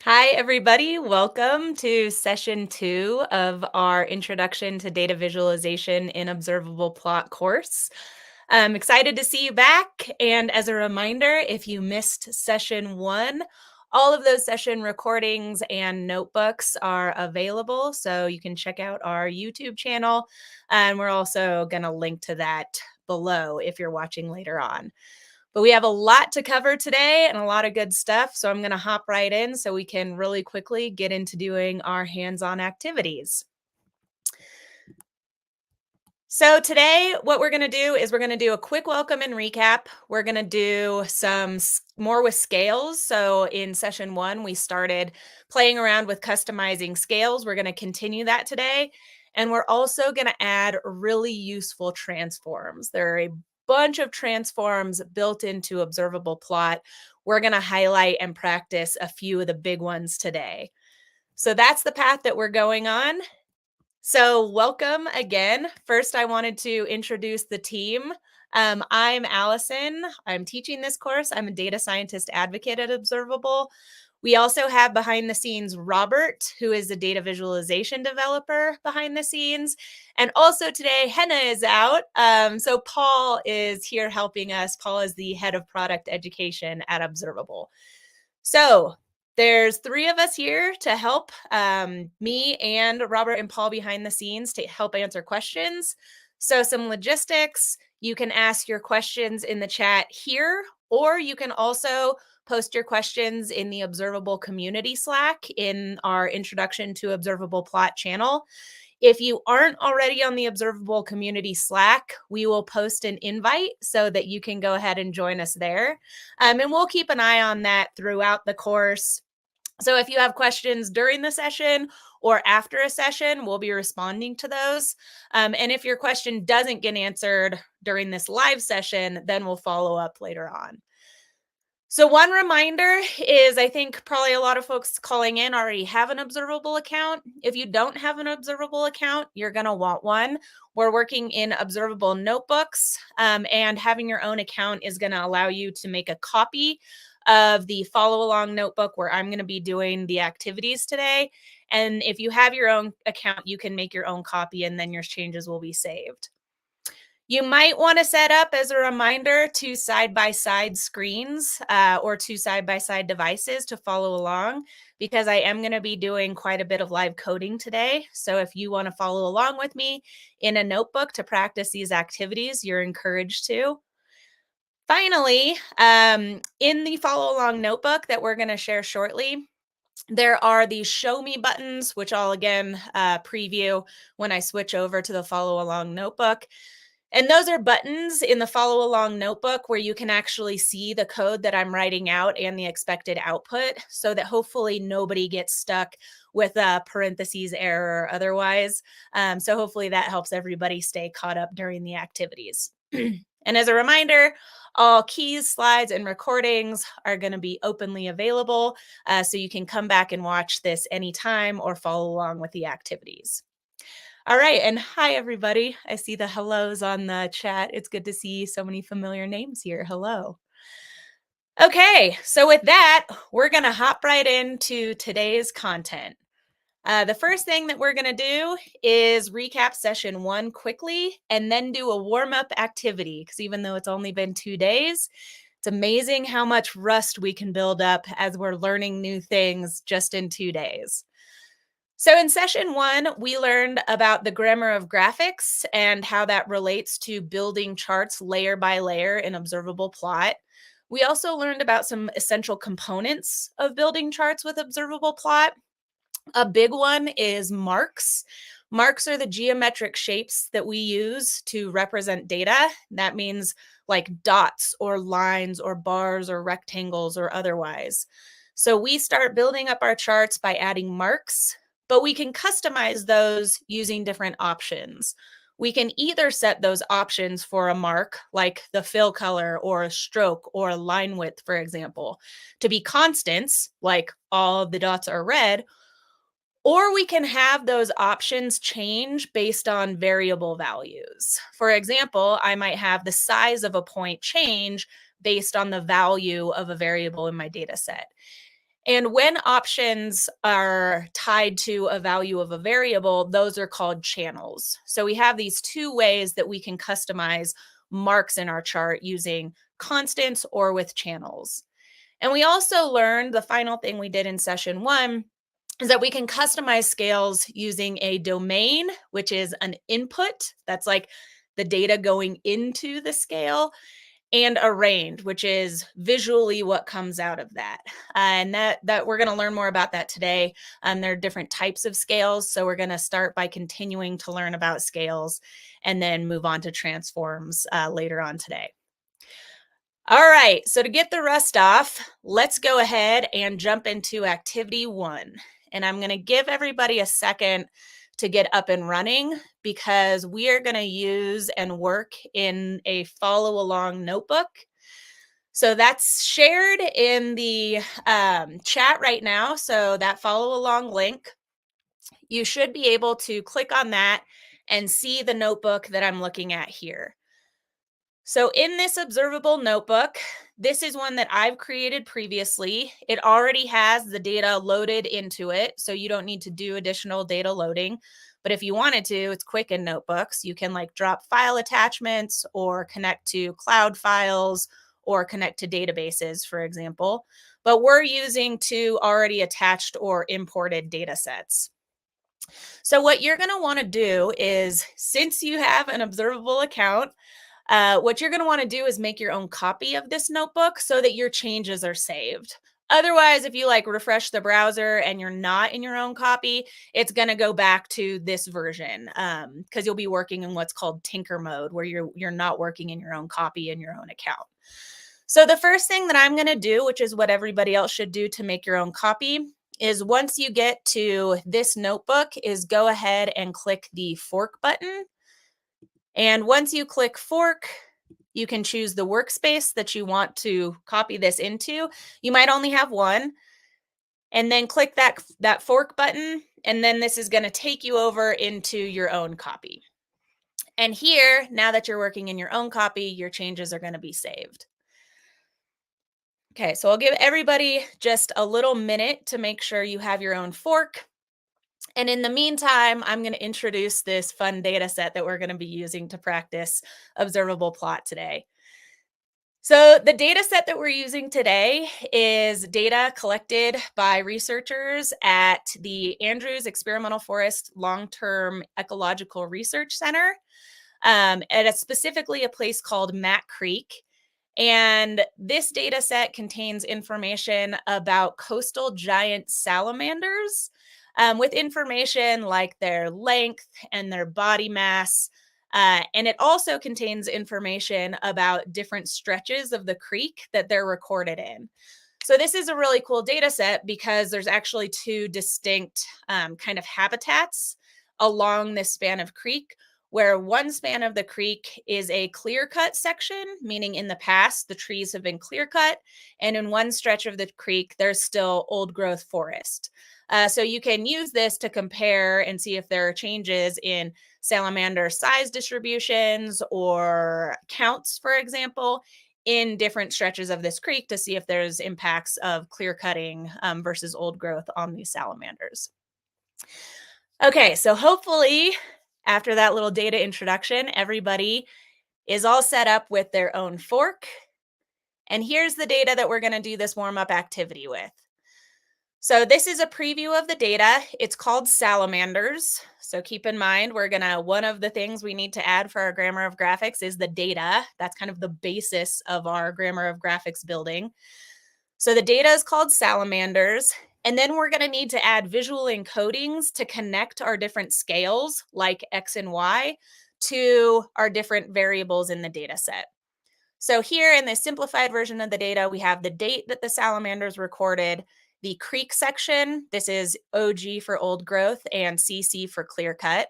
Hi, everybody. Welcome to session 2 of our Introduction to Data Visualization in Observable Plot course. I'm excited to see you back. And as a reminder, if you missed session 1, all of those session recordings and notebooks are available. So you can check out our YouTube channel. And we're also going to link to that below if you're watching later on. But we have a lot to cover today and a lot of good stuff. So I'm going to hop right in so we can really quickly get into doing our hands-on activities. So today, what we're going to do is we're going to do a quick welcome and recap. We're going to do some more with scales. So in session 1, we started playing around with customizing scales. We're going to continue that today. And we're also going to add really useful transforms. There are a bunch of transforms built into Observable Plot. We're going to highlight and practice a few of the big ones today. So that's the path that we're going on. So welcome again. First, I wanted to introduce the team. I'm Allison. I'm teaching this course. I'm a data scientist advocate at Observable. We also have behind the scenes Robert, who is a data visualization developer behind the scenes. And also today, Henna is out. So Paul is here helping us. Paul is the head of product education at Observable. So there's 3 of us here to help, me and Robert and Paul behind the scenes to help answer questions. So some logistics, you can ask your questions in the chat here, or you can also post your questions in the Observable community Slack in our Introduction to Observable Plot channel. If you aren't already on the Observable community Slack, we will post an invite so that you can go ahead and join us there. And we'll keep an eye on that throughout the course. So if you have questions during the session or after a session, we'll be responding to those. And if your question doesn't get answered during this live session, then we'll follow up later on. So one reminder is I think probably a lot of folks calling in already have an Observable account. If you don't have an Observable account, you're going to want one. We're working in Observable notebooks, and having your own account is going to allow you to make a copy of the follow along notebook where I'm going to be doing the activities today. And if you have your own account, you can make your own copy and then your changes will be saved. You might want to set up as a reminder two side-by-side screens or two side-by-side devices to follow along because I am going to be doing quite a bit of live coding today. So if you want to follow along with me in a notebook to practice these activities, you're encouraged to. Finally, in the follow along notebook that we're going to share shortly, there are these show me buttons, which I'll again preview when I switch over to the follow along notebook. And those are buttons in the follow along notebook where you can actually see the code that I'm writing out and the expected output so that hopefully nobody gets stuck with a parentheses error or otherwise. So hopefully that helps everybody stay caught up during the activities. And as a reminder, all keys, slides, and recordings are going to be openly available. So you can come back and watch this anytime or follow along with the activities. All right. And hi, everybody. I see the hellos on the chat. It's good to see so many familiar names here. Hello. Okay. So, with that, we're going to hop right into today's content. The first thing that we're going to do is recap session 1 quickly and then do a warm up activity because even though it's only been 2 days, it's amazing how much rust we can build up as we're learning new things just in 2 days. So in session 1, we learned about the grammar of graphics and how that relates to building charts layer by layer in Observable Plot. We also learned about some essential components of building charts with Observable Plot. A big one is marks. Marks are the geometric shapes that we use to represent data. That means like dots or lines or bars or rectangles or otherwise. So we start building up our charts by adding marks, but we can customize those using different options. We can either set those options for a mark, like the fill color or a stroke or a line width, for example, to be constants, like all of the dots are red, or we can have those options change based on variable values. For example, I might have the size of a point change based on the value of a variable in my data set. And when options are tied to a value of a variable, those are called channels. So we have these two ways that we can customize marks in our chart using constants or with channels. And we also learned the final thing we did in session 1 is that we can customize scales using a domain, which is an input. That's like the data going into the scale, and a range, which is visually what comes out of that. And that we're going to learn more about that today. There are different types of scales. So we're going to start by continuing to learn about scales and then move on to transforms later on today. All right, so to get the rust off, let's go ahead and jump into activity 1. And I'm going to give everybody a second to get up and running because we are going to use and work in a follow along notebook. So that's shared in the chat right now. So that follow along link, you should be able to click on that and see the notebook that I'm looking at here. So in this observable notebook, this is one that I've created previously. It already has the data loaded into it, so you don't need to do additional data loading. But if you wanted to, it's quick in notebooks. You can like drop file attachments or connect to cloud files or connect to databases, for example. But we're using two already attached or imported data sets. So what you're going to want to do is, since you have an observable account, what you're going to want to do is make your own copy of this notebook so that your changes are saved. Otherwise, if you like refresh the browser and you're not in your own copy, it's going to go back to this version because you'll be working in what's called tinker mode, where you're not working in your own copy in your own account. So the first thing that I'm going to do, which is what everybody else should do to make your own copy, is once you get to this notebook, is go ahead and click the fork button. And once you click fork, you can choose the workspace that you want to copy this into. You might only have one. And then click that fork button, and then this is going to take you over into your own copy. And here, now that you're working in your own copy, your changes are going to be saved. Okay, so I'll give everybody just a little minute to make sure you have your own fork. And in the meantime, I'm going to introduce this fun data set that we're going to be using to practice observable plot today. So the data set that we're using today is data collected by researchers at the Andrews Experimental Forest Long-Term Ecological Research Center, specifically a place called Matt Creek. And this data set contains information about coastal giant salamanders, with information like their length and their body mass. And it also contains information about different stretches of the creek that they're recorded in. So this is a really cool data set because there's actually two distinct kind of habitats along this span of creek, where one span of the creek is a clear-cut section, meaning in the past the trees have been clear-cut, and in one stretch of the creek there's still old-growth forest. So you can use this to compare and see if there are changes in salamander size distributions or counts, for example, in different stretches of this creek to see if there's impacts of clear cutting versus old growth on these salamanders. Okay, so hopefully after that little data introduction, everybody is all set up with their own fork. And here's the data that we're going to do this warm-up activity with. So this is a preview of the data. It's called salamanders. So keep in mind, one of the things we need to add for our grammar of graphics is the data. That's kind of the basis of our grammar of graphics building. So the data is called salamanders. And then we're going to need to add visual encodings to connect our different scales like X and Y to our different variables in the data set. So here in this simplified version of the data, we have the date that the salamanders recorded, the creek section. This is OG for old growth and CC for clear cut.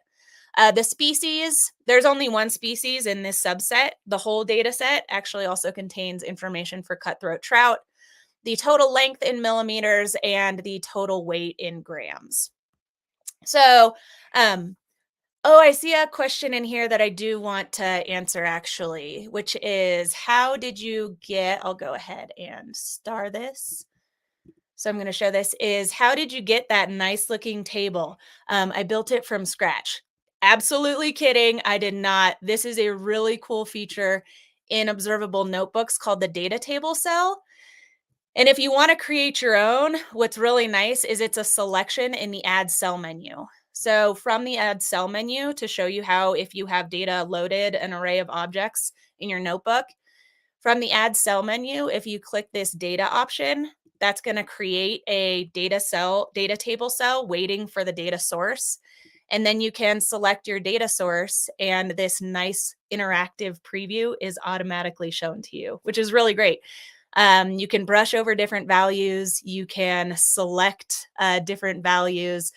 The species, there's only one species in this subset. The whole data set actually also contains information for cutthroat trout, the total length in millimeters, and the total weight in grams. So, I see a question in here that I do want to answer actually, which is how did you get, I'll go ahead and star this. So I'm going to show this is how did you get that nice looking table? I built it from scratch. Absolutely kidding. I did not. This is a really cool feature in observable notebooks called the data table cell. And if you want to create your own, what's really nice is it's a selection in the add cell menu. So from the add cell menu to show you how, if you have data loaded an array of objects in your notebook, from the add cell menu, if you click this data option, that's going to create a data table cell waiting for the data source. And then you can select your data source and this nice interactive preview is automatically shown to you, which is really great. You can brush over different values. You can select different values.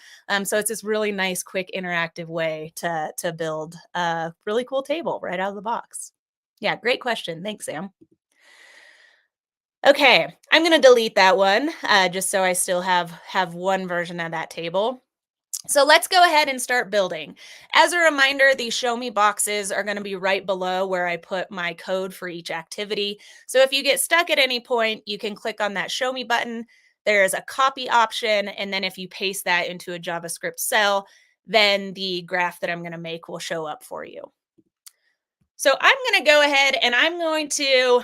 So it's this really nice, quick, interactive way to build a really cool table right out of the box. Yeah, great question. Thanks, Sam. Okay, I'm going to delete that one just so I still have one version of that table. So let's go ahead and start building. As a reminder, these show me boxes are going to be right below where I put my code for each activity. So if you get stuck at any point, you can click on that show me button. There's a copy option. And then if you paste that into a JavaScript cell, then the graph that I'm going to make will show up for you. So I'm going to go ahead and I'm going to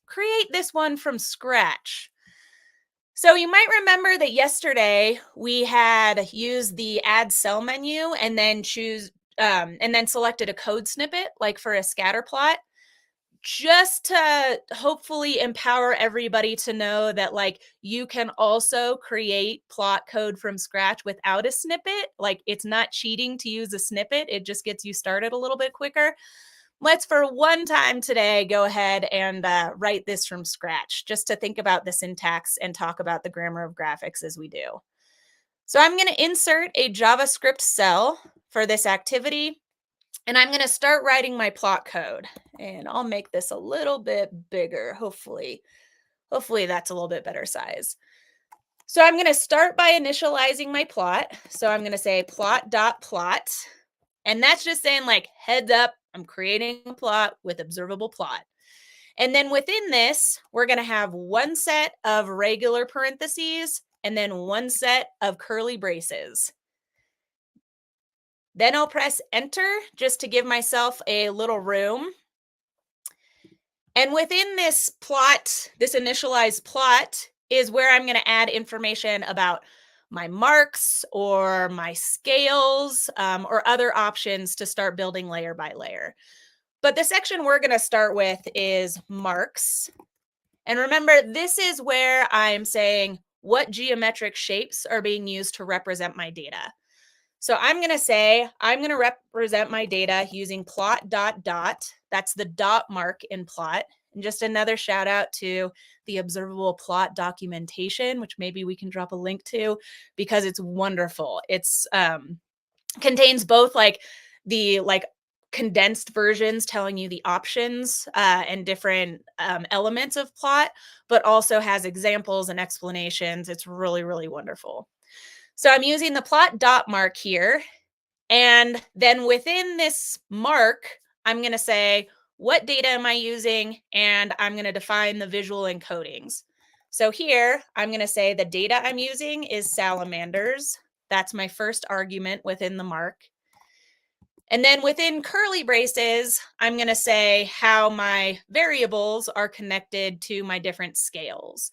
create this one from scratch. So you might remember that yesterday we had used the add cell menu and then selected a code snippet like for a scatter plot, just to hopefully empower everybody to know that like you can also create plot code from scratch without a snippet. Like it's not cheating to use a snippet. It just gets you started a little bit quicker. Let's for one time today go ahead and write this from scratch just to think about the syntax and talk about the grammar of graphics as we do. So I'm going to insert a JavaScript cell for this activity, and I'm going to start writing my plot code. And I'll make this a little bit bigger. Hopefully that's a little bit better size. So I'm going to start by initializing my plot. So I'm going to say plot.plot. And that's just saying like, heads up, I'm creating a plot with observable plot. And then within this, we're going to have one set of regular parentheses and then one set of curly braces. Then I'll press enter just to give myself a little room. And within this plot, this initialized plot, is where I'm going to add information about my marks or my scales or other options to start building layer by layer. But the section we're going to start with is marks. And remember, this is where I'm saying what geometric shapes are being used to represent my data. So I'm going to say I'm going to represent my data using plot dot dot. That's the dot mark in plot. And just another shout out to the Observable Plot documentation, which maybe we can drop a link to because it's wonderful. It's contains both the condensed versions telling you the options and different elements of plot, but also has examples and explanations. It's really, really wonderful. So I'm using the plot dot mark here. And then within this mark, I'm going to say, what data am I using? And I'm going to define the visual encodings. So here, I'm going to say the data I'm using is salamanders. That's my first argument within the mark. And then within curly braces, I'm going to say how my variables are connected to my different scales.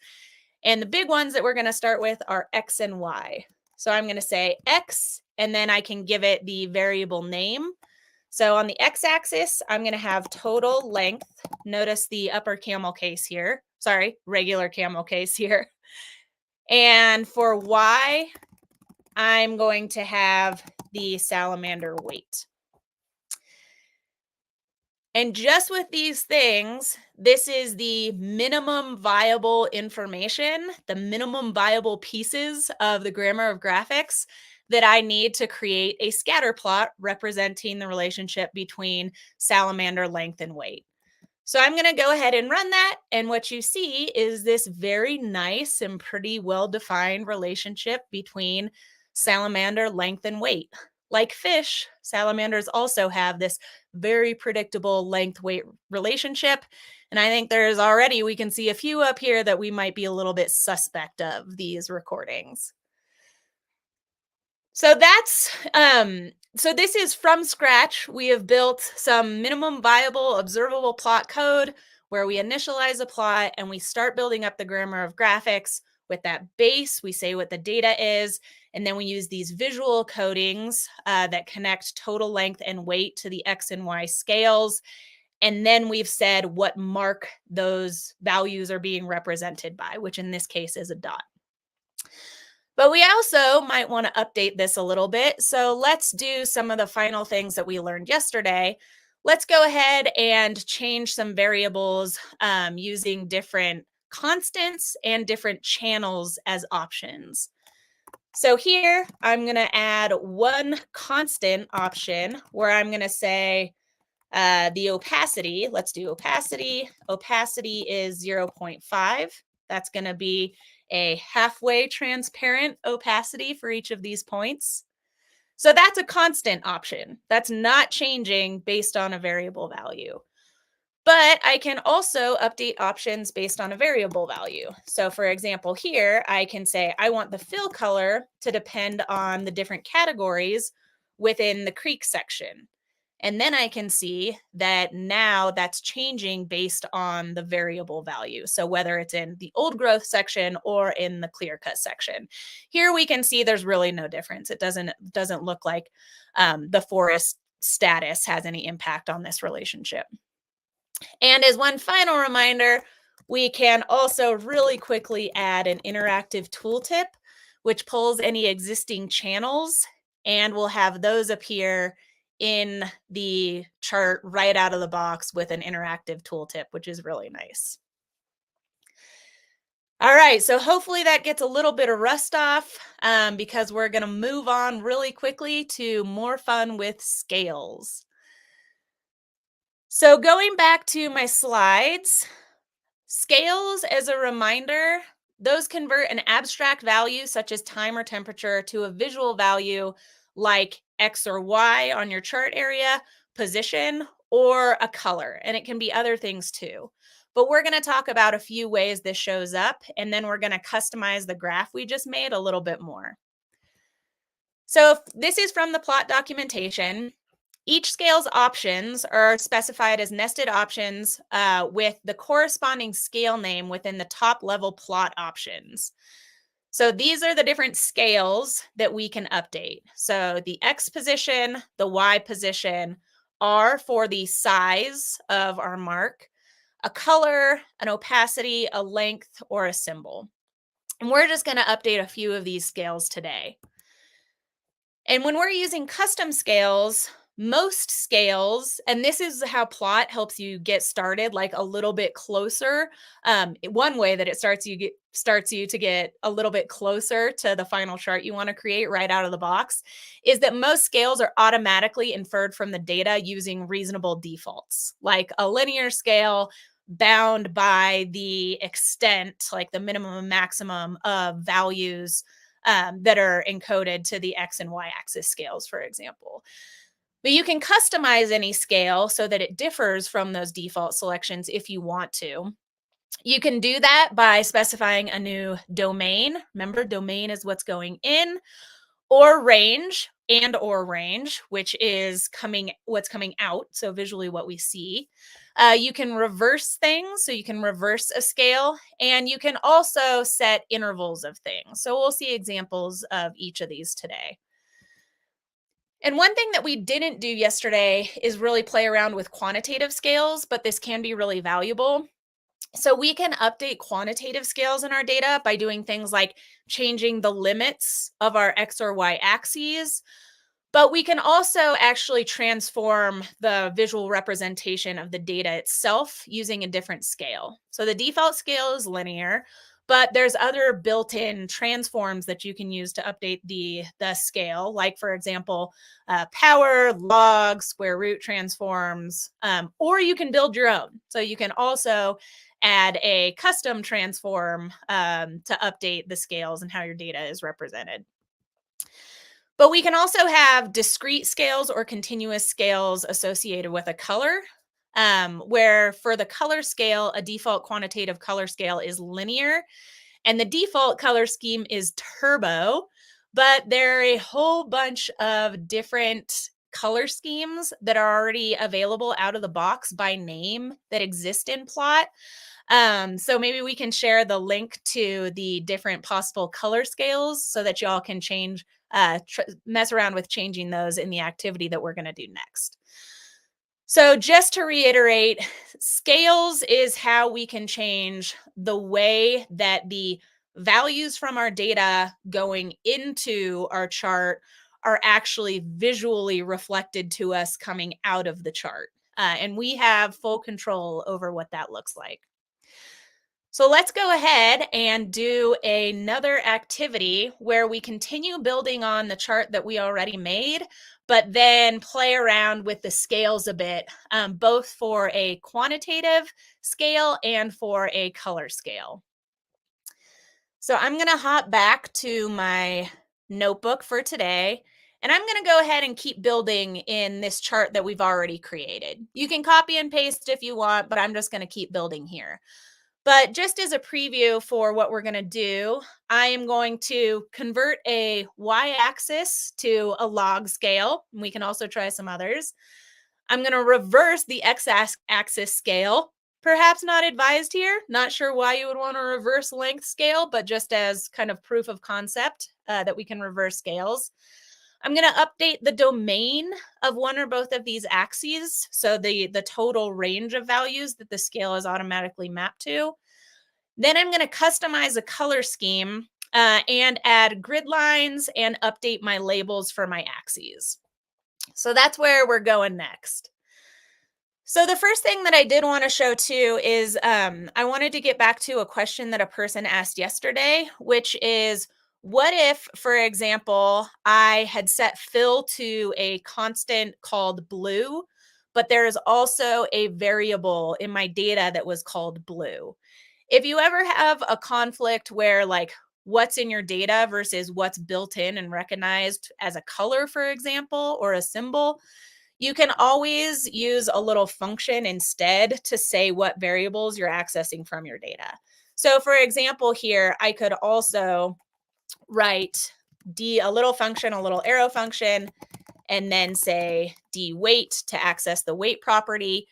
And the big ones that we're going to start with are X and Y. So I'm going to say X, and then I can give it the variable name. So on the X-axis, I'm going to have total length. Notice the upper camel case here. Sorry, regular camel case here. And for Y, I'm going to have the salamander weight. And just with these things, this is the minimum viable information, the minimum viable pieces of the grammar of graphics that I need to create a scatter plot representing the relationship between salamander length and weight. So I'm going to go ahead and run that. And what you see is this very nice and pretty well-defined relationship between salamander length and weight. Like fish, salamanders also have this very predictable length-weight relationship. And I think we can see a few up here that we might be a little bit suspect of these recordings. So so this is from scratch. We have built some minimum viable observable plot code where we initialize a plot and we start building up the grammar of graphics. With that base, we say what the data is, and then we use these visual codings that connect total length and weight to the X and Y scales. And then we've said what mark those values are being represented by, which in this case is a dot. But we also might want to update this a little bit. So let's do some of the final things that we learned yesterday. Let's go ahead and change some variables using different constants and different channels as options. So here I'm going to add one constant option where I'm going to say the opacity. Let's do opacity. Opacity is 0.5. That's going to be a halfway transparent opacity for each of these points. So that's a constant option. That's not changing based on a variable value. But I can also update options based on a variable value. So for example, here I can say I want the fill color to depend on the different categories within the creek section. And then I can see that now that's changing based on the variable value. So whether it's in the old growth section or in the clear cut section. Here we can see there's really no difference. It doesn't look like the forest status has any impact on this relationship. And as one final reminder, we can also really quickly add an interactive tooltip, which pulls any existing channels, and we'll have those appear in the chart right out of the box with an interactive tooltip, which is really nice. All right, so hopefully that gets a little bit of rust off because we're going to move on really quickly to more fun with scales. So going back to my slides, scales, as a reminder, those convert an abstract value such as time or temperature to a visual value like X or Y on your chart area, position, or a color. And it can be other things too. But we're going to talk about a few ways this shows up, and then we're going to customize the graph we just made a little bit more. So this is from the plot documentation. Each scale's options are specified as nested options with the corresponding scale name within the top level plot options. So these are the different scales that we can update. So the X position, the Y position, R for the size of our mark, a color, an opacity, a length, or a symbol. And we're just going to update a few of these scales today. And when we're using custom scales, most scales, and this is how plot helps you get started like a little bit closer. One way that it starts you to get a little bit closer to the final chart you want to create right out of the box is that most scales are automatically inferred from the data using reasonable defaults, like a linear scale bound by the extent, like the minimum and maximum of values that are encoded to the X and Y axis scales, for example. But you can customize any scale so that it differs from those default selections if you want to. You can do that by specifying a new domain. Remember, domain is what's going in, or range, which is what's coming out, so visually what we see. You can reverse things, so you can reverse a scale, and you can also set intervals of things. So we'll see examples of each of these today. And one thing that we didn't do yesterday is really play around with quantitative scales, but this can be really valuable. So we can update quantitative scales in our data by doing things like changing the limits of our X or Y axes, but we can also actually transform the visual representation of the data itself using a different scale. So the default scale is linear, but there's other built-in transforms that you can use to update the scale, like, for example, power, log, square root transforms, or you can build your own. So you can also add a custom transform to update the scales and how your data is represented. But we can also have discrete scales or continuous scales associated with a color, where for the color scale, a default quantitative color scale is linear, and the default color scheme is turbo, but there are a whole bunch of different color schemes that are already available out of the box by name that exist in Plot. So maybe we can share the link to the different possible color scales so that y'all can mess around with changing those in the activity that we're going to do next. So just to reiterate, scales is how we can change the way that the values from our data going into our chart are actually visually reflected to us coming out of the chart. And we have full control over what that looks like. So let's go ahead and do another activity where we continue building on the chart that we already made, but then play around with the scales a bit, both for a quantitative scale and for a color scale. So I'm going to hop back to my notebook for today, and I'm going to go ahead and keep building in this chart that we've already created. You can copy and paste if you want, but I'm just going to keep building here. But just as a preview for what we're going to do, I am going to convert a y-axis to a log scale. We can also try some others. I'm going to reverse the x-axis scale. Perhaps not advised here. Not sure why you would want to reverse length scale, but just as kind of proof of concept that we can reverse scales. I'm going to update the domain of one or both of these axes, so the total range of values that the scale is automatically mapped to. Then I'm going to customize a color scheme and add grid lines and update my labels for my axes. So that's where we're going next. So the first thing that I did want to show too is I wanted to get back to a question that a person asked yesterday, which is, what if, for example, I had set fill to a constant called blue, but there is also a variable in my data that was called blue? If you ever have a conflict where like what's in your data versus what's built in and recognized as a color, for example, or a symbol, you can always use a little function instead to say what variables you're accessing from your data. So for example, here, I could also write a little function, a little arrow function, and then say dWeight to access the weight property.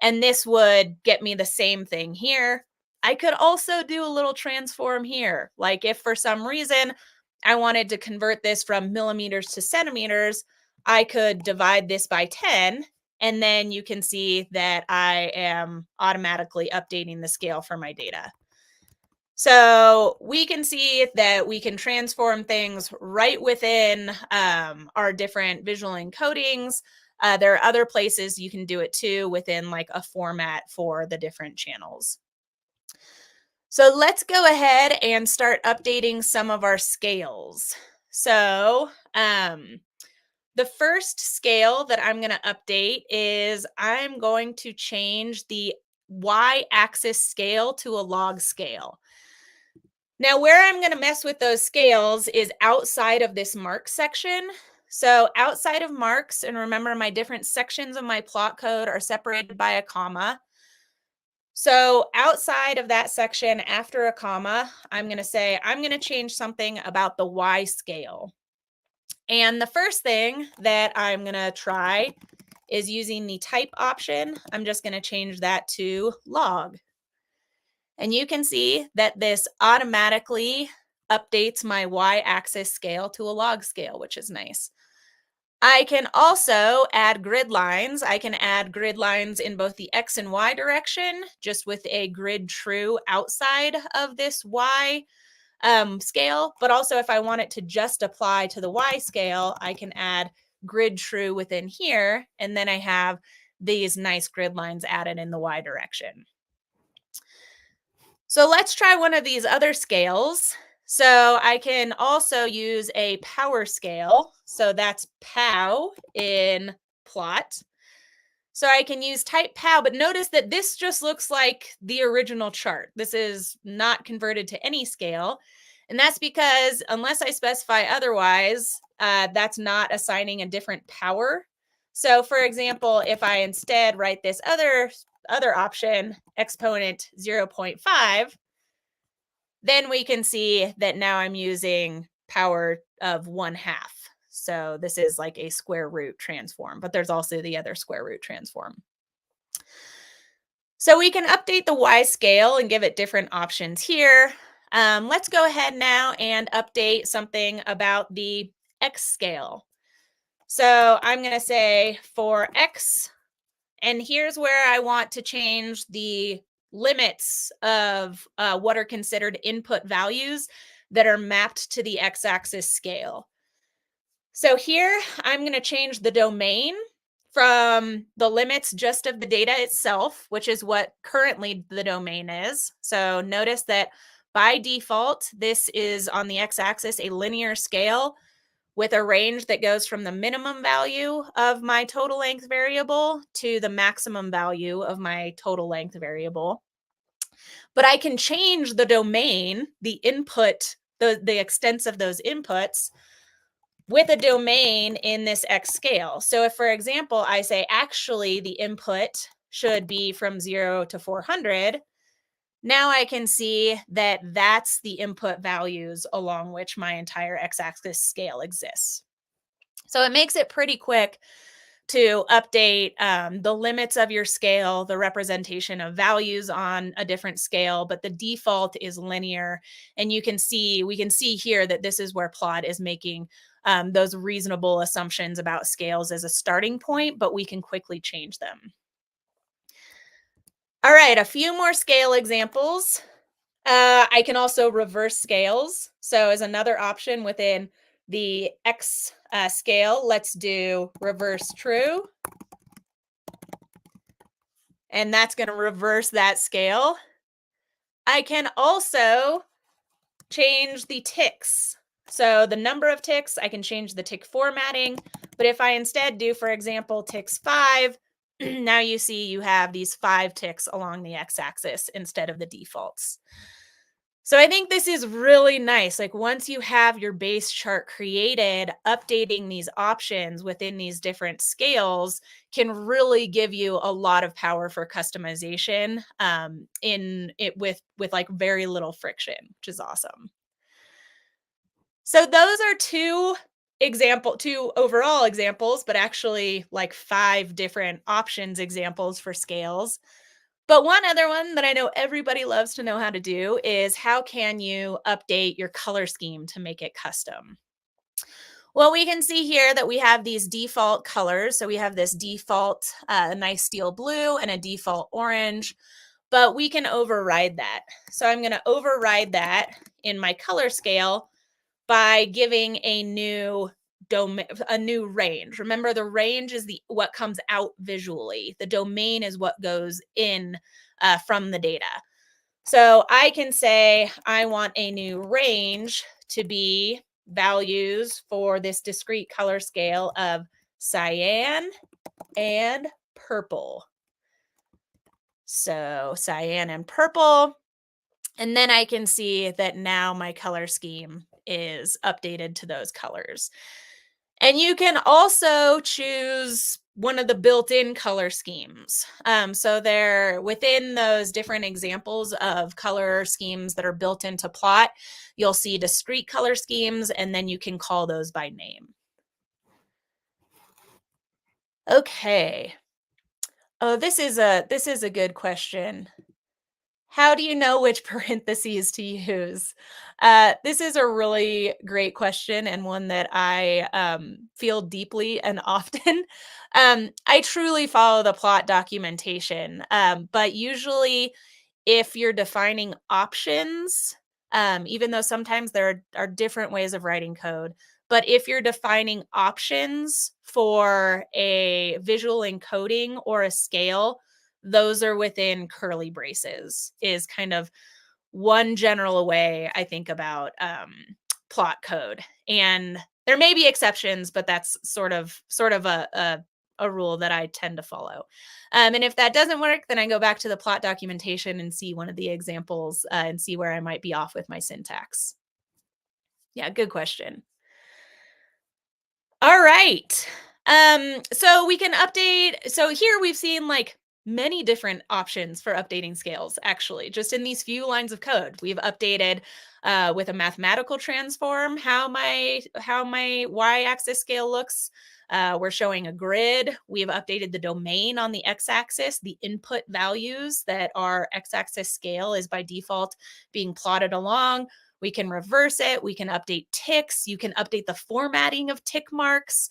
And this would get me the same thing here. I could also do a little transform here. Like if for some reason I wanted to convert this from millimeters to centimeters, I could divide this by 10, and then you can see that I am automatically updating the scale for my data. So we can see that we can transform things right within our different visual encodings. There are other places you can do it too within like a format for the different channels. So let's go ahead and start updating some of our scales. So the first scale that I'm going to update is I'm going to change the y-axis scale to a log scale. Now, where I'm going to mess with those scales is outside of this mark section. So outside of marks, and remember my different sections of my plot code are separated by a comma. So outside of that section, after a comma, I'm going to say, I'm going to change something about the Y scale. And the first thing that I'm going to try is using the type option. I'm just going to change that to log. And you can see that this automatically updates my y-axis scale to a log scale, which is nice. I can also add grid lines. I can add grid lines in both the X and Y direction, just with a grid true outside of this Y scale. But also if I want it to just apply to the Y scale, I can add grid true within here. And then I have these nice grid lines added in the Y direction. So let's try one of these other scales. So I can also use a power scale. So that's POW in plot. So I can use type POW, but notice that this just looks like the original chart. This is not converted to any scale. And that's because unless I specify otherwise, that's not assigning a different power. So for example, if I instead write this other option, exponent 0.5, then we can see that now I'm using power of 1/2. So this is like a square root transform, but there's also the other square root transform. So we can update the Y scale and give it different options here. Let's go ahead now and update something about the X scale. So I'm going to say for X, and here's where I want to change the limits of what are considered input values that are mapped to the x-axis scale. So here I'm going to change the domain from the limits just of the data itself, which is what currently the domain is. So notice that by default, this is on the x-axis a linear scale with a range that goes from the minimum value of my total length variable to the maximum value of my total length variable. But I can change the domain, the input, the extents of those inputs with a domain in this X scale. So if, for example, I say actually the input should be from 0 to 400, now I can see that that's the input values along which my entire x-axis scale exists. So it makes it pretty quick to update the limits of your scale, the representation of values on a different scale, but the default is linear. And we can see here that this is where Plot is making those reasonable assumptions about scales as a starting point, but we can quickly change them. All right, a few more scale examples. I can also reverse scales. So as another option within the X scale, let's do reverse true. And that's going to reverse that scale. I can also change the ticks. So the number of ticks, I can change the tick formatting. But if I instead do, for example, ticks 5, now you see you have these 5 ticks along the x-axis instead of the defaults. So I think this is really nice. Like once you have your base chart created, updating these options within these different scales can really give you a lot of power for customization with like very little friction, which is awesome. So those are two overall examples, but actually like 5 different options examples for scales. But one other one that I know everybody loves to know how to do is how can you update your color scheme to make it custom? Well, we can see here that we have these default colors. So we have this default nice steel blue and a default orange, but we can override that. So I'm going to override that in my color scale by giving a new domain, a new range. Remember, the range is the what comes out visually. The domain is what goes in from the data. So I can say I want a new range to be values for this discrete color scale of cyan and purple. So cyan and purple. And then I can see that now my color scheme is updated to those colors. And you can also choose one of the built-in color schemes. So they're within those different examples of color schemes that are built into Plot. You'll see discrete color schemes, and then you can call those by name. Okay. Oh, this is a good question. How do you know which parentheses to use? This is a really great question and one that I feel deeply and often. I truly follow the plot documentation, but usually, if you're defining options, even though sometimes there are different ways of writing code, but if you're defining options for a visual encoding or a scale, those are within curly braces, is kind of one general way I think about plot code. And there may be exceptions, but that's sort of a rule that I tend to follow. And if that doesn't work, then I go back to the plot documentation and see one of the examples and see where I might be off with my syntax. Yeah, good question. All right. So we can update. So here we've seen like many different options for updating scales, actually, just in these few lines of code. We've updated with a mathematical transform how my y-axis scale looks. We're showing a grid. We've updated the domain on the x-axis. The input values that our x-axis scale is by default being plotted along. We can reverse it. We can update ticks. You can update the formatting of tick marks.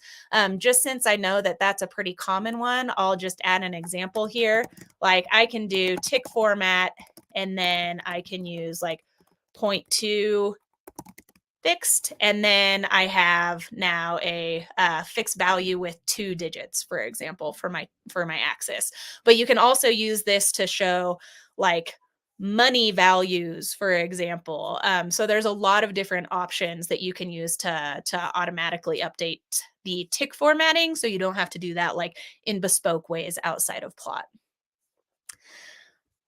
Just since I know that that's a pretty common one, I'll just add an example here. Like I can do tick format, and then I can use like 0.2 fixed, and then I have now a fixed value with 2 digits, for example, for my axis. But you can also use this to show like money values, for example. So there's a lot of different options that you can use to automatically update the tick formatting, so you don't have to do that like in bespoke ways outside of Plot.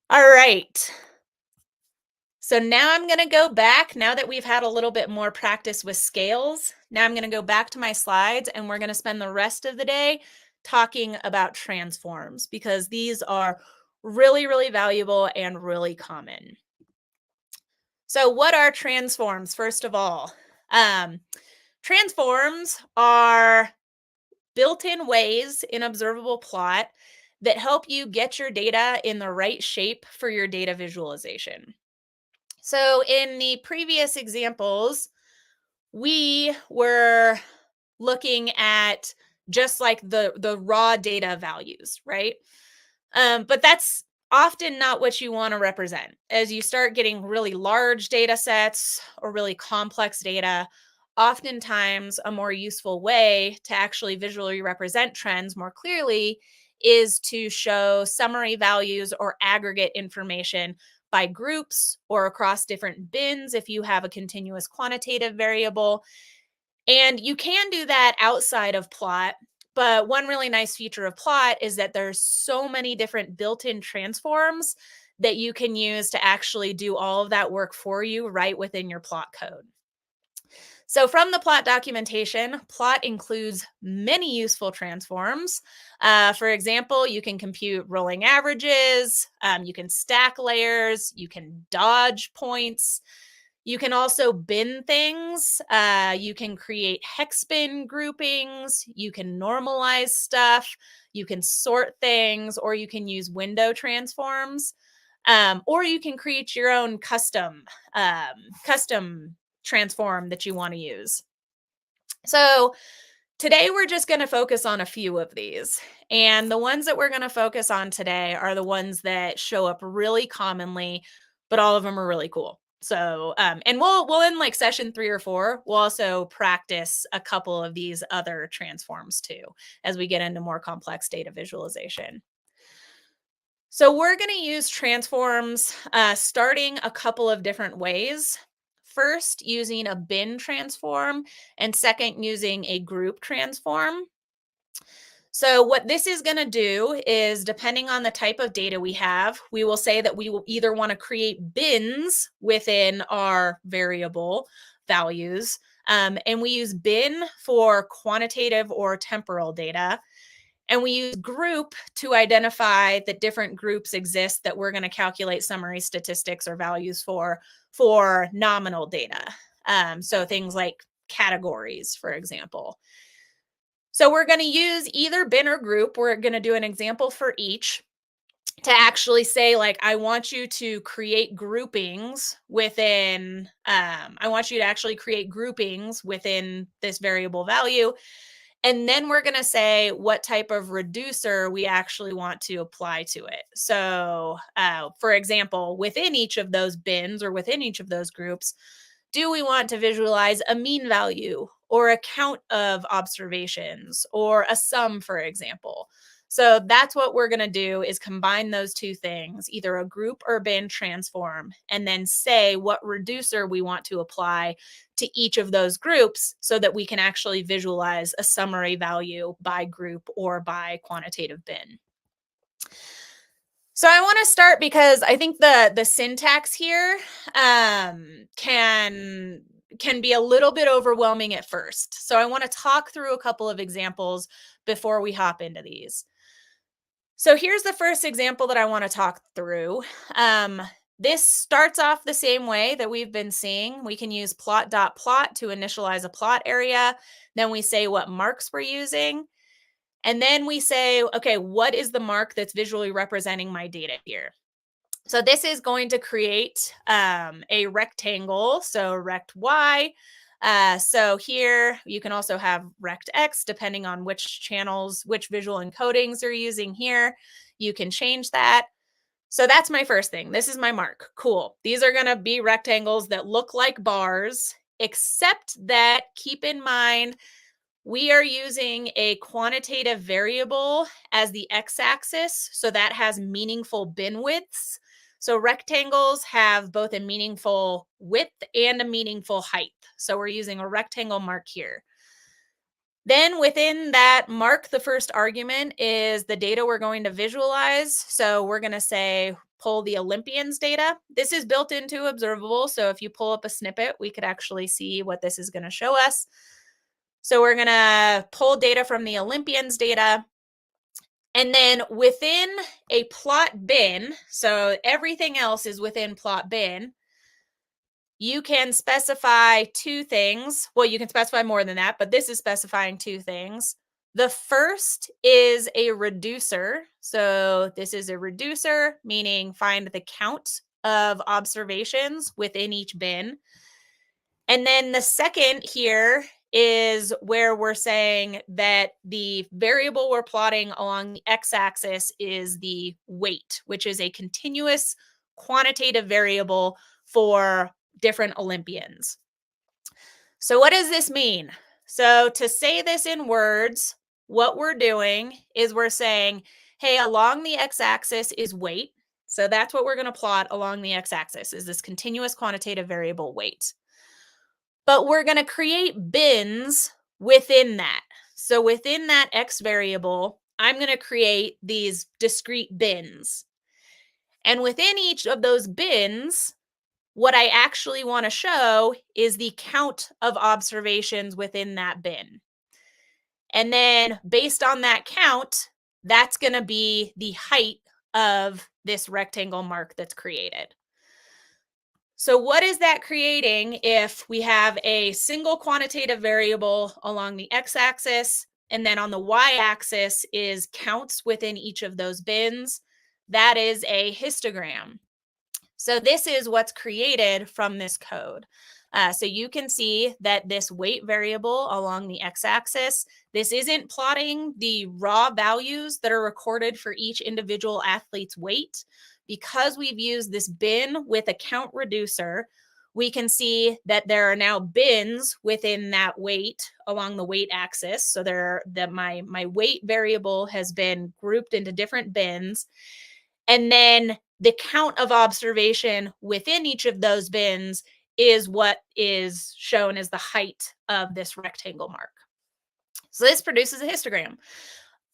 All right. So now I'm going to go back, now that we've had a little bit more practice with scales. Now I'm going to go back to my slides, and we're going to spend the rest of the day talking about transforms, because these are really, really valuable and really common. So what are transforms? First of all, transforms are built-in ways in Observable Plot that help you get your data in the right shape for your data visualization. So in the previous examples, we were looking at just like the raw data values, right? But that's often not what you want to represent. As you start getting really large data sets or really complex data, oftentimes a more useful way to actually visually represent trends more clearly is to show summary values or aggregate information by groups or across different bins if you have a continuous quantitative variable. And you can do that outside of Plot. But one really nice feature of Plot is that there's so many different built-in transforms that you can use to actually do all of that work for you right within your Plot code. So from the Plot documentation, Plot includes many useful transforms. For example, you can compute rolling averages, you can stack layers, you can dodge points, You can also bin things. You can create hex bin groupings. You can normalize stuff. You can sort things, or you can use window transforms, or you can create your own custom transform that you want to use. So today we're just going to focus on a few of these. And the ones that we're going to focus on today are the ones that show up really commonly, but all of them are really cool. So, and we'll in like session 3 or 4, we'll also practice a couple of these other transforms too, as we get into more complex data visualization. So we're going to use transforms starting a couple of different ways. First, using a bin transform, and second, using a group transform. So what this is going to do is, depending on the type of data we have, we will say that we will either want to create bins within our variable values, and we use bin for quantitative or temporal data. And we use group to identify that different groups exist that we're going to calculate summary statistics or values for nominal data. So things like categories, for example. So we're going to use either bin or group. We're going to do an example for each to actually say, like, I want you to create groupings within, I want you to actually create groupings within this variable value. And then we're going to say what type of reducer we actually want to apply to it. So, for example, within each of those bins or within each of those groups, do we want to visualize a mean value or a count of observations or a sum, for example? So that's what we're going to do, is combine those two things, either a group or bin transform, and then say what reducer we want to apply to each of those groups so that we can actually visualize a summary value by group or by quantitative bin. So I want to start because I think the syntax here can be a little bit overwhelming at first. So I want to talk through a couple of examples before we hop into these. So here's the first example that I want to talk through. This starts off the same way that we've been seeing. We can use plot.plot to initialize a plot area. Then we say what marks we're using. And then we say, okay, what is the mark that's visually representing my data here? So this is going to create a rectangle, so rect Y. So here you can also have rect X, depending on which channels, which visual encodings you're using here. You can change that. So that's my first thing. This is my mark. Cool. These are going to be rectangles that look like bars, except that, keep in mind, we are using a quantitative variable as the x-axis, so that has meaningful bin widths. So rectangles have both a meaningful width and a meaningful height. So we're using a rectangle mark here. Then within that mark, the first argument is the data we're going to visualize. So we're going to say pull the Olympians data. This is built into Observable. So if you pull up a snippet, we could actually see what this is going to show us. So we're going to pull data from the Olympians data. And then within a plot bin, so everything else is within plot bin, you can specify two things. Well, you can specify more than that, but this is specifying two things. The first is a reducer. So this is a reducer, meaning find the count of observations within each bin. And then the second here is where we're saying that the variable we're plotting along the x-axis is the weight, which is a continuous quantitative variable for different Olympians. So what does this mean? So to say this in words, what we're doing is we're saying, hey, along the x-axis is weight. So that's what we're going to plot along the x-axis, is this continuous quantitative variable weight. But we're going to create bins within that. So within that X variable, I'm going to create these discrete bins. And within each of those bins, what I actually want to show is the count of observations within that bin. And then based on that count, that's going to be the height of this rectangle mark that's created. So what is that creating if we have a single quantitative variable along the x-axis, and then on the y-axis is counts within each of those bins? That is a histogram. So this is what's created from this code. So you can see that this weight variable along the x-axis, this isn't plotting the raw values that are recorded for each individual athlete's weight. Because we've used this bin with a count reducer, we can see that there are now bins within that weight along the weight axis. So my weight variable has been grouped into different bins. And then the count of observation within each of those bins is what is shown as the height of this rectangle mark. So this produces a histogram.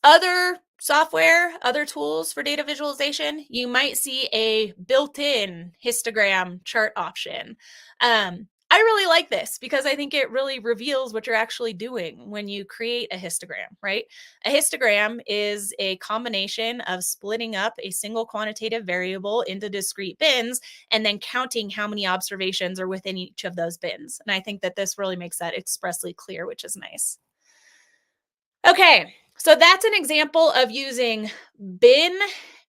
Other software, other tools for data visualization, you might see a built-in histogram chart option. I really like this because I think it really reveals what you're actually doing when you create a histogram, right? A histogram is a combination of splitting up a single quantitative variable into discrete bins and then counting how many observations are within each of those bins. And I think that this really makes that expressly clear, which is nice. Okay, so that's an example of using bin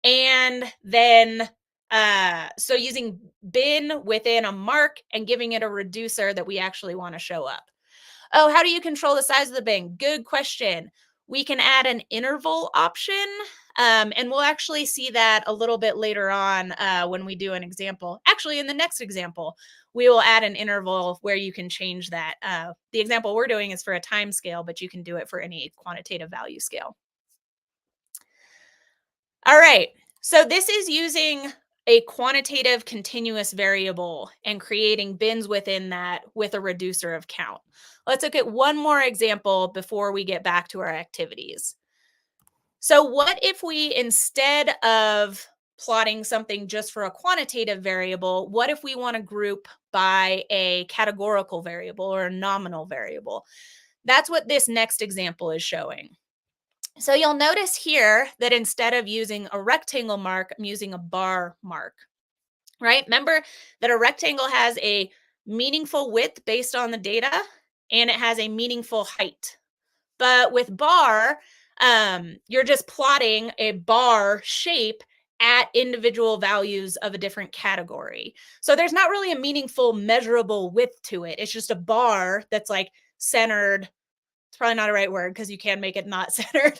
and then so using bin within a mark and giving it a reducer that we actually want to show up. Oh, how do you control the size of the bin? Good question. We can add an interval option, and we'll actually see that a little bit later on when we do an example. Actually, in the next example, we will add an interval where you can change that. The example we're doing is for a time scale, but you can do it for any quantitative value scale. All right, so this is using a quantitative continuous variable and creating bins within that with a reducer of count. Let's look at one more example before we get back to our activities. So what if we, instead of plotting something just for a quantitative variable, what if we want to group by a categorical variable or a nominal variable? That's what this next example is showing. So you'll notice here that instead of using a rectangle mark, I'm using a bar mark, right? Remember that a rectangle has a meaningful width based on the data and it has a meaningful height. But with bar, you're just plotting a bar shape at individual values of a different category. So there's not really a meaningful measurable width to it. It's just a bar that's like centered. It's probably not a right word because you can make it not centered,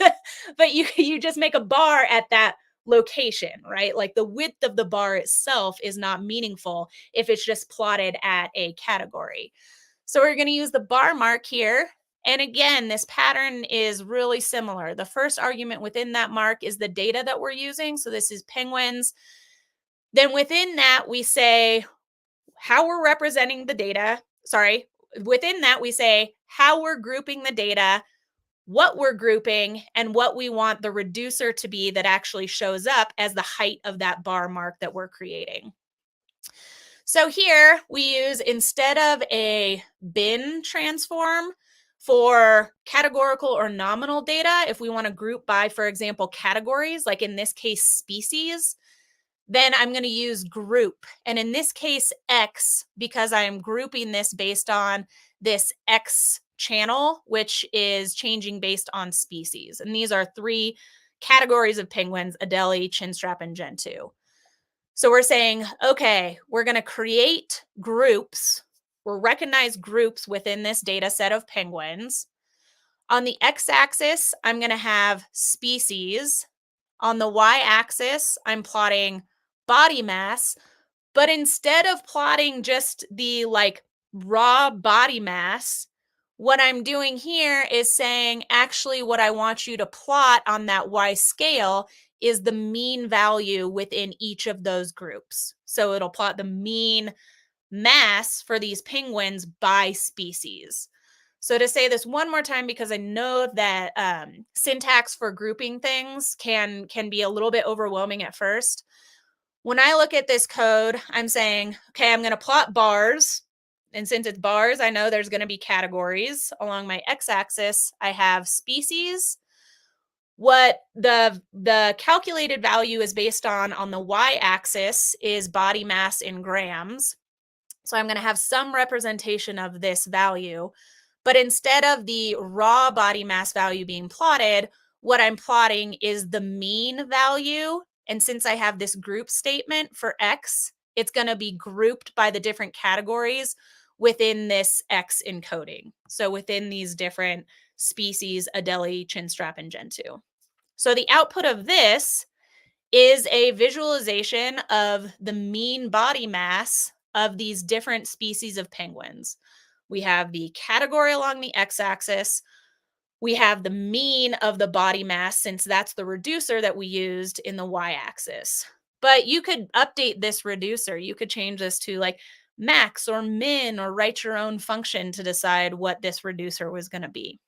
but you just make a bar at that location, right? Like the width of the bar itself is not meaningful if it's just plotted at a category. So we're going to use the bar mark here. And again, this pattern is really similar. The first argument within that mark is the data that we're using. So this is penguins. Then within that, we say how we're representing the data. Sorry, within that, we say how we're grouping the data, what we're grouping, and what we want the reducer to be that actually shows up as the height of that bar mark that we're creating. So here we use, instead of a bin transform for categorical or nominal data, if we want to group by, for example, categories, like in this case, species, then I'm going to use group. And in this case, X, because I'm grouping this based on this X channel, which is changing based on species. And these are 3 categories of penguins: Adelie, Chinstrap, and Gentoo. So we're saying, okay, we're going to create groups. We'll recognize groups within this data set of penguins. On the x-axis, I'm going to have species. On the y-axis, I'm plotting body mass. But instead of plotting just the raw body mass, what I'm doing here is saying, actually, what I want you to plot on that y scale is the mean value within each of those groups. So it'll plot the mean mass for these penguins by species. So to say this one more time, because I know that syntax for grouping things can be a little bit overwhelming at first. When I look at this code, I'm saying, okay, I'm going to plot bars. And since it's bars, I know there's going to be categories. Along my x-axis, I have species. What the calculated value is based on the y-axis is body mass in grams. So I'm going to have some representation of this value, but instead of the raw body mass value being plotted, what I'm plotting is the mean value. And since I have this group statement for X, it's going to be grouped by the different categories within this X encoding. So within these different species, Adelie, Chinstrap, and Gentoo. So the output of this is a visualization of the mean body mass of these different species of penguins. We have the category along the x-axis. We have the mean of the body mass, since that's the reducer that we used in the y-axis. But you could update this reducer. You could change this to like max or min, or write your own function to decide what this reducer was going to be.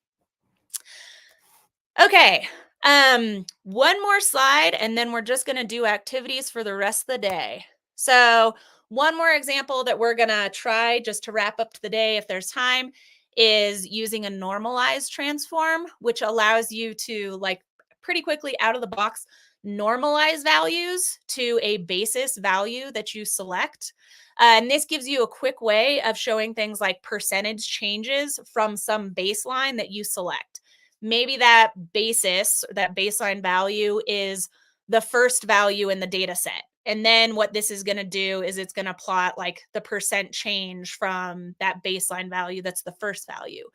Okay, one more slide, and then we're just going to do activities for the rest of the day. So one more example that we're going to try just to wrap up the day if there's time is using a normalized transform, which allows you to like pretty quickly out of the box normalize values to a basis value that you select. And this gives you a quick way of showing things like percentage changes from some baseline that you select. Maybe that basis, that baseline value is the first value in the data set. And then what this is going to do is it's going to plot like the percent change from that baseline value. That's the first value.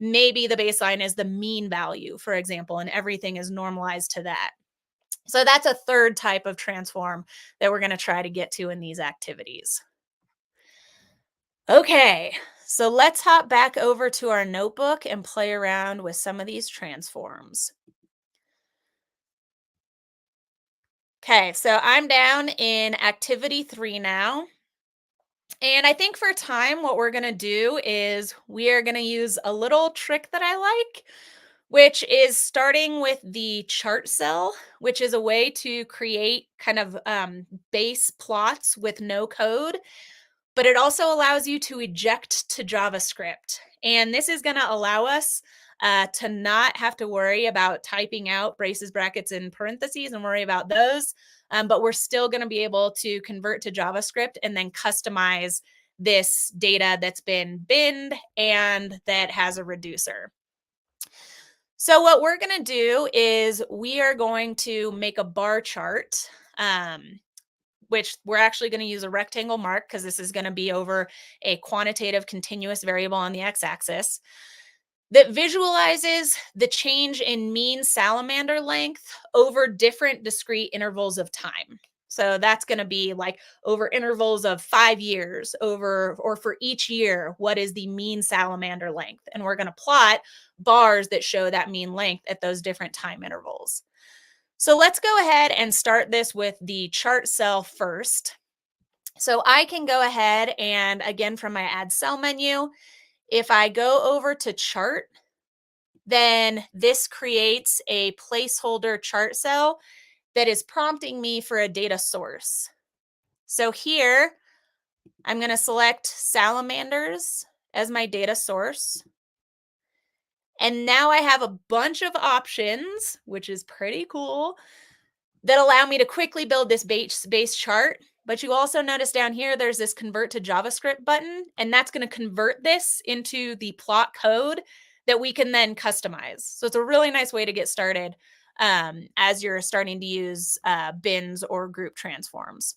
Maybe the baseline is the mean value, for example, and everything is normalized to that. So that's a third type of transform that we're going to try to get to in these activities. Okay, so let's hop back over to our notebook and play around with some of these transforms. Okay, so I'm down in activity 3 now. And I think for time, what we're going to do is we are going to use a little trick that I like, which is starting with the chart cell, which is a way to create kind of base plots with no code. But it also allows you to eject to JavaScript. And this is going to allow us to not have to worry about typing out braces, brackets, and parentheses and worry about those. But we're still going to be able to convert to JavaScript and then customize this data that's been binned and that has a reducer. So what we're going to do is we are going to make a bar chart. Which we're actually going to use a rectangle mark because this is going to be over a quantitative continuous variable on the x-axis that visualizes the change in mean salamander length over different discrete intervals of time. So that's going to be like over intervals of 5 years, or for each year, what is the mean salamander length? And we're going to plot bars that show that mean length at those different time intervals. So let's go ahead and start this with the chart cell first. So I can go ahead and again, from my add cell menu, if I go over to chart, then this creates a placeholder chart cell that is prompting me for a data source. So here, I'm going to select salamanders as my data source. And now I have a bunch of options, which is pretty cool, that allow me to quickly build this base chart. But you also notice down here, there's this convert to JavaScript button, and that's going to convert this into the plot code that we can then customize. So it's a really nice way to get started as you're starting to use bins or group transforms.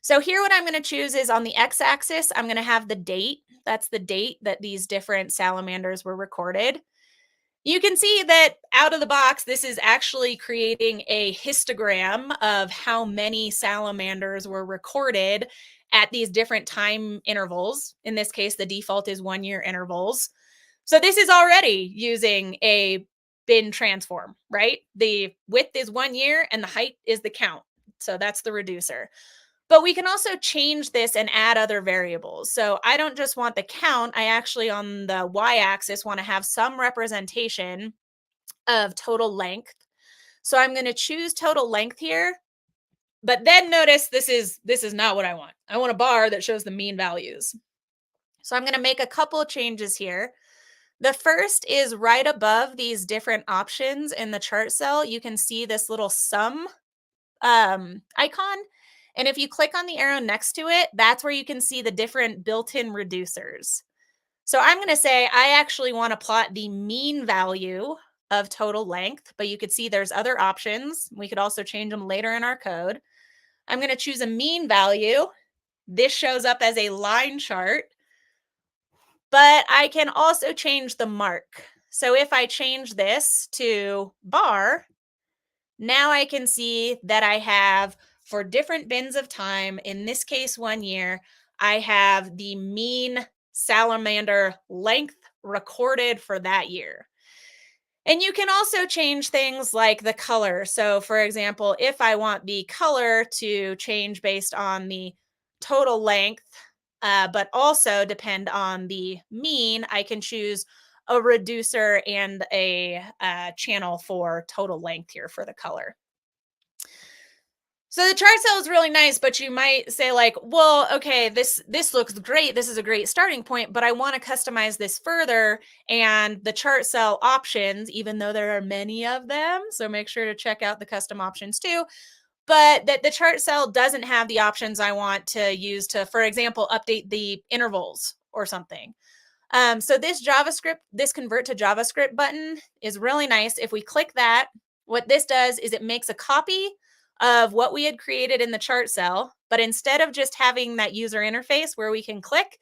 So here what I'm going to choose is on the x-axis, I'm going to have the date. That's the date that these different salamanders were recorded. You can see that out of the box, this is actually creating a histogram of how many salamanders were recorded at these different time intervals. In this case, the default is 1 year intervals. So this is already using a bin transform, right? The width is 1 year and the height is the count. So that's the reducer. But we can also change this and add other variables. So I don't just want the count. I actually, on the y-axis, want to have some representation of total length. So I'm going to choose total length here. But then notice this is not what I want. I want a bar that shows the mean values. So I'm going to make a couple of changes here. The first is right above these different options in the chart cell. You can see this little sum icon. And if you click on the arrow next to it, that's where you can see the different built-in reducers. So I'm going to say I actually want to plot the mean value of total length, but you could see there's other options. We could also change them later in our code. I'm going to choose a mean value. This shows up as a line chart, but I can also change the mark. So if I change this to bar, now I can see that I have, for different bins of time, in this case 1 year, I have the mean salamander length recorded for that year. And you can also change things like the color. So for example, if I want the color to change based on the total length, but also depend on the mean, I can choose a reducer and a channel for total length here for the color. So the chart cell is really nice, but you might say like, well, okay, this looks great. This is a great starting point, but I want to customize this further. And the chart cell options, even though there are many of them, so make sure to check out the custom options too, but that the chart cell doesn't have the options I want to use to, for example, update the intervals or something. So this convert to JavaScript button is really nice. If we click that, what this does is it makes a copy of what we had created in the chart cell, but instead of just having that user interface where we can click,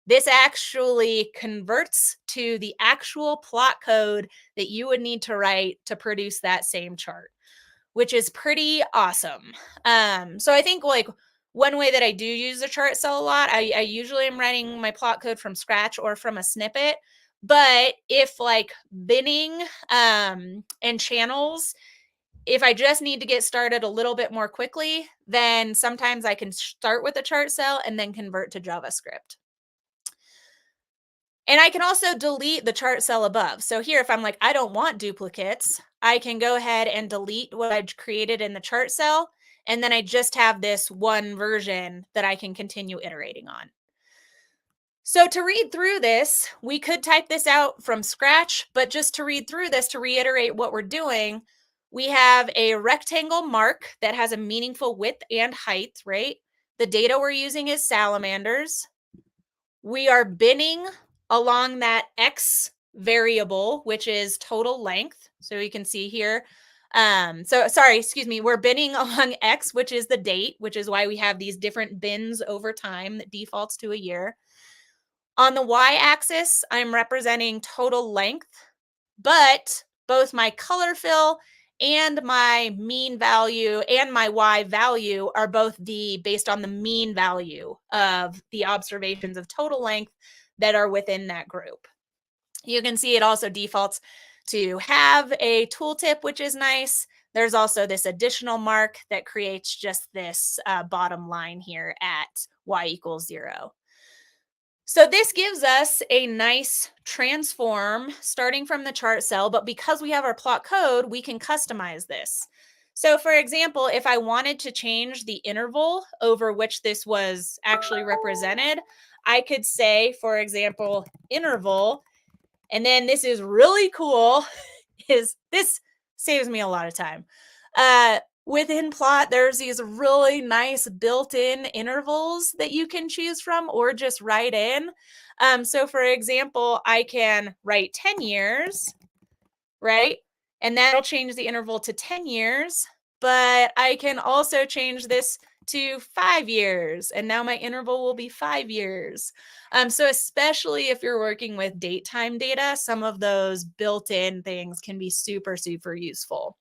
this actually converts to the actual plot code that you would need to write to produce that same chart, which is pretty awesome. So I think like one way that I do use the chart cell a lot, I usually am writing my plot code from scratch or from a snippet. But if like binning and channels, if I just need to get started a little bit more quickly, then sometimes I can start with a chart cell and then convert to JavaScript. And I can also delete the chart cell above. So here, if I'm like, I don't want duplicates, I can go ahead and delete what I've created in the chart cell. And then I just have this one version that I can continue iterating on. So to read through this, we could type this out from scratch, but just to read through this, to reiterate what we're doing, we have a rectangle mark that has a meaningful width and height, right? The data we're using is salamanders. We are binning along that X variable, which is total length. So you can see here. We're binning along X, which is the date, which is why we have these different bins over time that defaults to a year. On the y-axis, I'm representing total length, but both my color fill and my mean value and my y value are both based on the mean value of the observations of total length that are within that group. You can see it also defaults to have a tooltip, which is nice. There's also this additional mark that creates just this bottom line here at y equals 0. So this gives us a nice transform starting from the chart cell, but because we have our plot code, we can customize this. So for example, if I wanted to change the interval over which this was actually represented, I could say, for example, interval, and then this is really cool, is this saves me a lot of time. Within plot, there's these really nice built-in intervals that you can choose from or just write in. So for example, I can write 10 years, right? And that'll change the interval to 10 years, but I can also change this to 5 years, and now my interval will be 5 years. So especially if you're working with date time data, some of those built-in things can be super, super useful.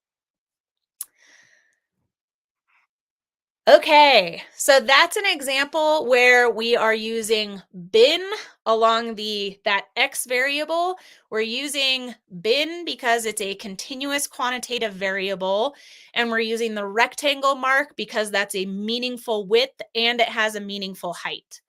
Okay, so that's an example where we are using bin along that X variable. We're using bin because it's a continuous quantitative variable, and we're using the rectangle mark because that's a meaningful width and it has a meaningful height.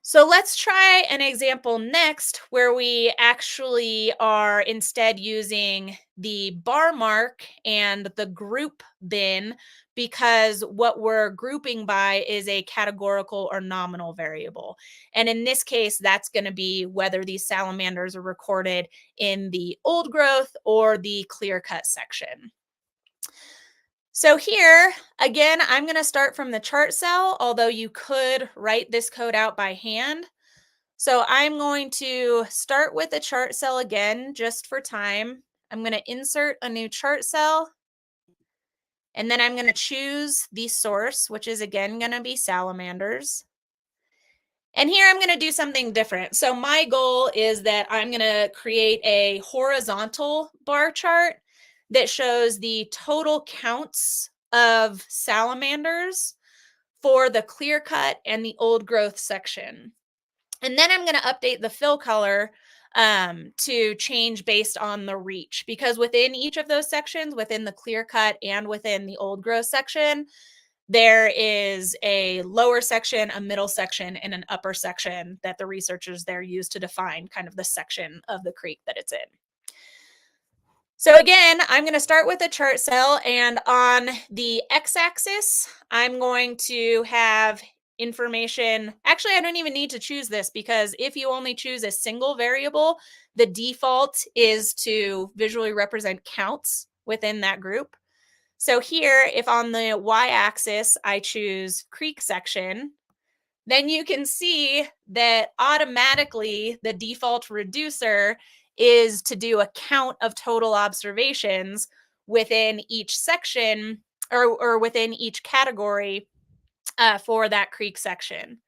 So let's try an example next where we actually are instead using the bar mark and the group bin because what we're grouping by is a categorical or nominal variable. And in this case, that's going to be whether these salamanders are recorded in the old growth or the clear cut section. So here, again, I'm going to start from the chart cell, although you could write this code out by hand. So I'm going to start with the chart cell again, just for time. I'm going to insert a new chart cell, and then I'm going to choose the source, which is again going to be salamanders. And here I'm going to do something different. So my goal is that I'm going to create a horizontal bar chart that shows the total counts of salamanders for the clear cut and the old growth section. And then I'm going to update the fill color to change based on the reach, because within each of those sections, within the clear cut and within the old growth section, there is a lower section, a middle section, and an upper section that the researchers there use to define kind of the section of the creek that it's in. So again, I'm going to start with a chart cell, and on the x-axis, I'm going to have information. Actually, I don't even need to choose this, because if you only choose a single variable, the default is to visually represent counts within that group. So here, if on the y-axis I choose creek section, then you can see that automatically the default reducer is to do a count of total observations within each section, or within each category for that creek section.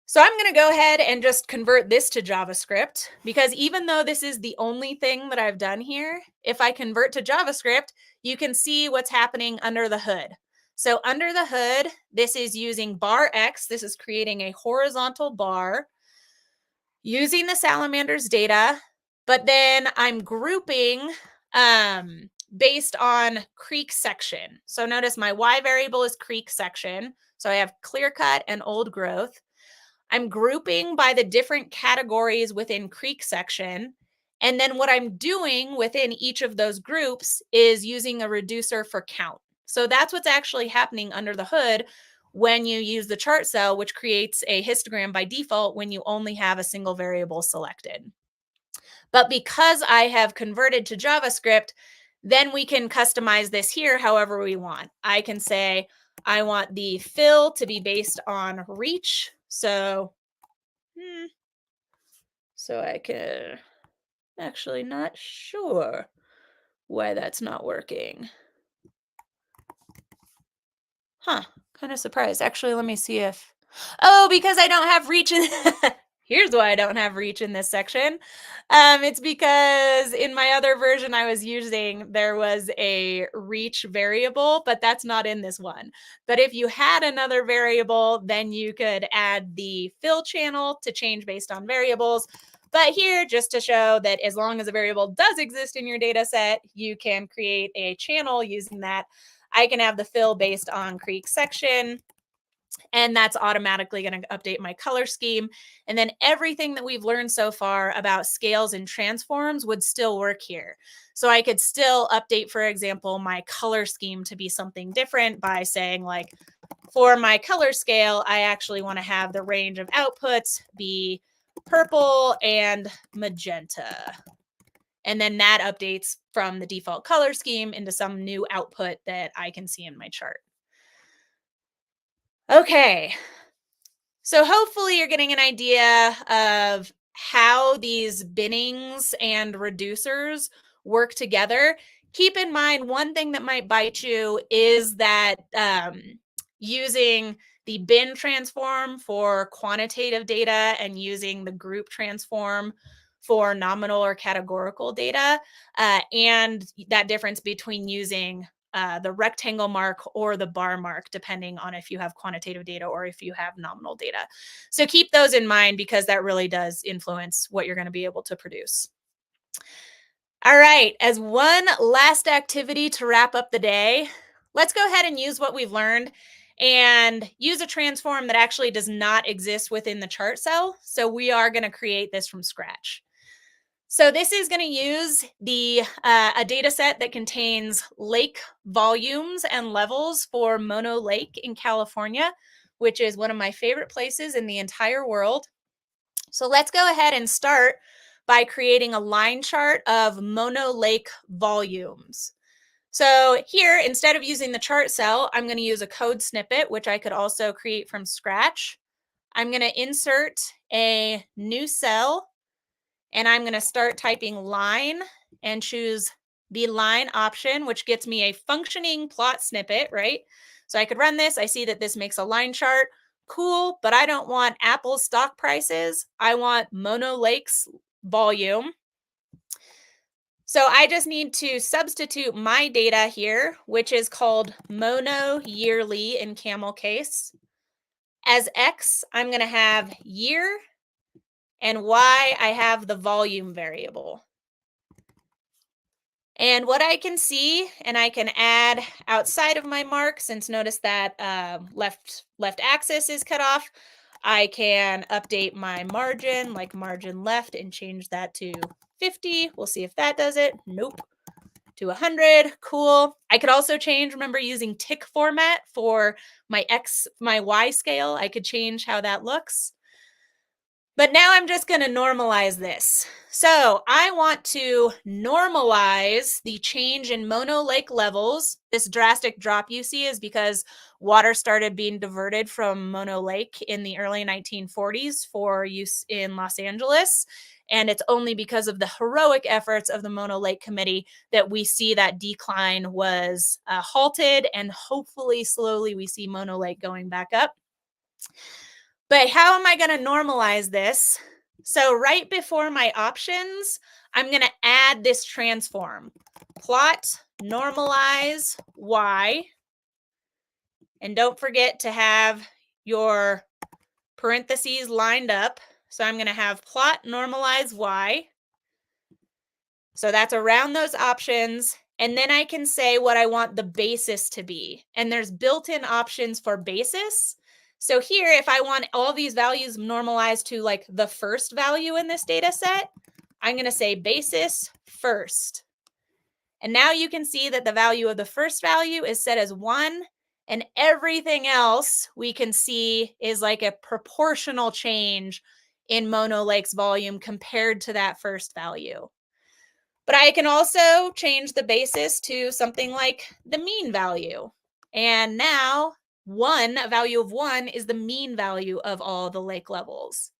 So I'm going to go ahead and just convert this to JavaScript, because even though this is the only thing that I've done here, if I convert to JavaScript, you can see what's happening under the hood. So under the hood, this is using bar X. This is creating a horizontal bar using the salamanders data, but then I'm grouping based on creek section. So notice my Y variable is creek section. So I have clear cut and old growth. I'm grouping by the different categories within creek section. And then what I'm doing within each of those groups is using a reducer for count. So that's what's actually happening under the hood when you use the chart cell, which creates a histogram by default when you only have a single variable selected. But because I have converted to JavaScript, then we can customize this here however we want. I can say I want the fill to be based on reach. So I can actually not sure why that's not working. Huh, kind of surprised. Actually, let me see if, oh, because I don't have reach in, here's why I don't have reach in this section. It's because in my other version I was using, there was a reach variable, but that's not in this one. But if you had another variable, then you could add the fill channel to change based on variables. But here, just to show that as long as a variable does exist in your data set, you can create a channel using that. I can have the fill based on creek section, and that's automatically going to update my color scheme. And then everything that we've learned so far about scales and transforms would still work here. So I could still update, for example, my color scheme to be something different by saying, like, for my color scale, I actually want to have the range of outputs be purple and magenta. And then that updates from the default color scheme into some new output that I can see in my chart. Okay, so hopefully you're getting an idea of how these binnings and reducers work together. Keep in mind, one thing that might bite you is that using the bin transform for quantitative data and using the group transform for nominal or categorical data, and that difference between using the rectangle mark or the bar mark, depending on if you have quantitative data or if you have nominal data. So keep those in mind, because that really does influence what you're going to be able to produce. All right, as one last activity to wrap up the day, let's go ahead and use what we've learned and use a transform that actually does not exist within the chart cell. So we are going to create this from scratch. So this is going to use a data set that contains lake volumes and levels for Mono Lake in California, which is one of my favorite places in the entire world. So let's go ahead and start by creating a line chart of Mono Lake volumes. So here, instead of using the chart cell, I'm going to use a code snippet, which I could also create from scratch. I'm going to insert a new cell, and I'm going to start typing line and choose the line option, which gets me a functioning plot snippet, right? So I could run this. I see that this makes a line chart. Cool, but I don't want Apple's stock prices. I want Mono Lake's volume. So I just need to substitute my data here, which is called mono yearly in camel case. As X, I'm going to have year, and Y, I have the volume variable. And what I can see, and I can add outside of my mark, since notice that left axis is cut off, I can update my margin, like margin left, and change that to 50. We'll see if that does it. Nope. To 100. Cool. I could also change, remember using tick format for my Y scale. I could change how that looks. But now I'm just going to normalize this. So I want to normalize the change in Mono Lake levels. This drastic drop you see is because water started being diverted from Mono Lake in the early 1940s for use in Los Angeles. And it's only because of the heroic efforts of the Mono Lake Committee that we see that decline was halted, and hopefully slowly we see Mono Lake going back up. But how am I going to normalize this? So right before my options, I'm going to add this transform. Plot normalize Y. And don't forget to have your parentheses lined up. So I'm going to have plot normalize Y. So that's around those options. And then I can say what I want the basis to be. And there's built-in options for basis. So here, if I want all these values normalized to like the first value in this data set, I'm going to say basis first. And now you can see that the value of the first value is set as 1, and everything else we can see is like a proportional change in Mono Lake's volume compared to that first value. But I can also change the basis to something like the mean value. And now a value of 1 is the mean value of all the lake levels.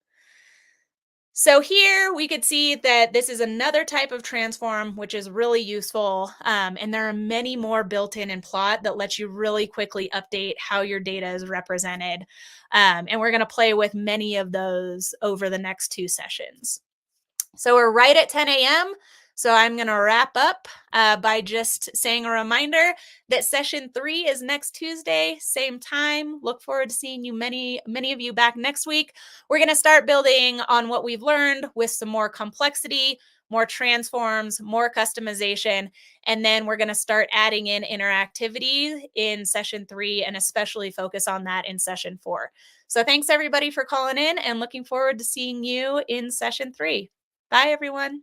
So here we could see that this is another type of transform, which is really useful. And there are many more built in Plot that lets you really quickly update how your data is represented. And we're going to play with many of those over the next 2 sessions. So we're right at 10 a.m. So I'm going to wrap up by just saying a reminder that session 3 is next Tuesday, same time. Look forward to seeing you, many of you back next week. We're going to start building on what we've learned with some more complexity, more transforms, more customization, and then we're going to start adding in interactivity in session 3 and especially focus on that in session 4. So thanks everybody for calling in and looking forward to seeing you in session 3. Bye, everyone.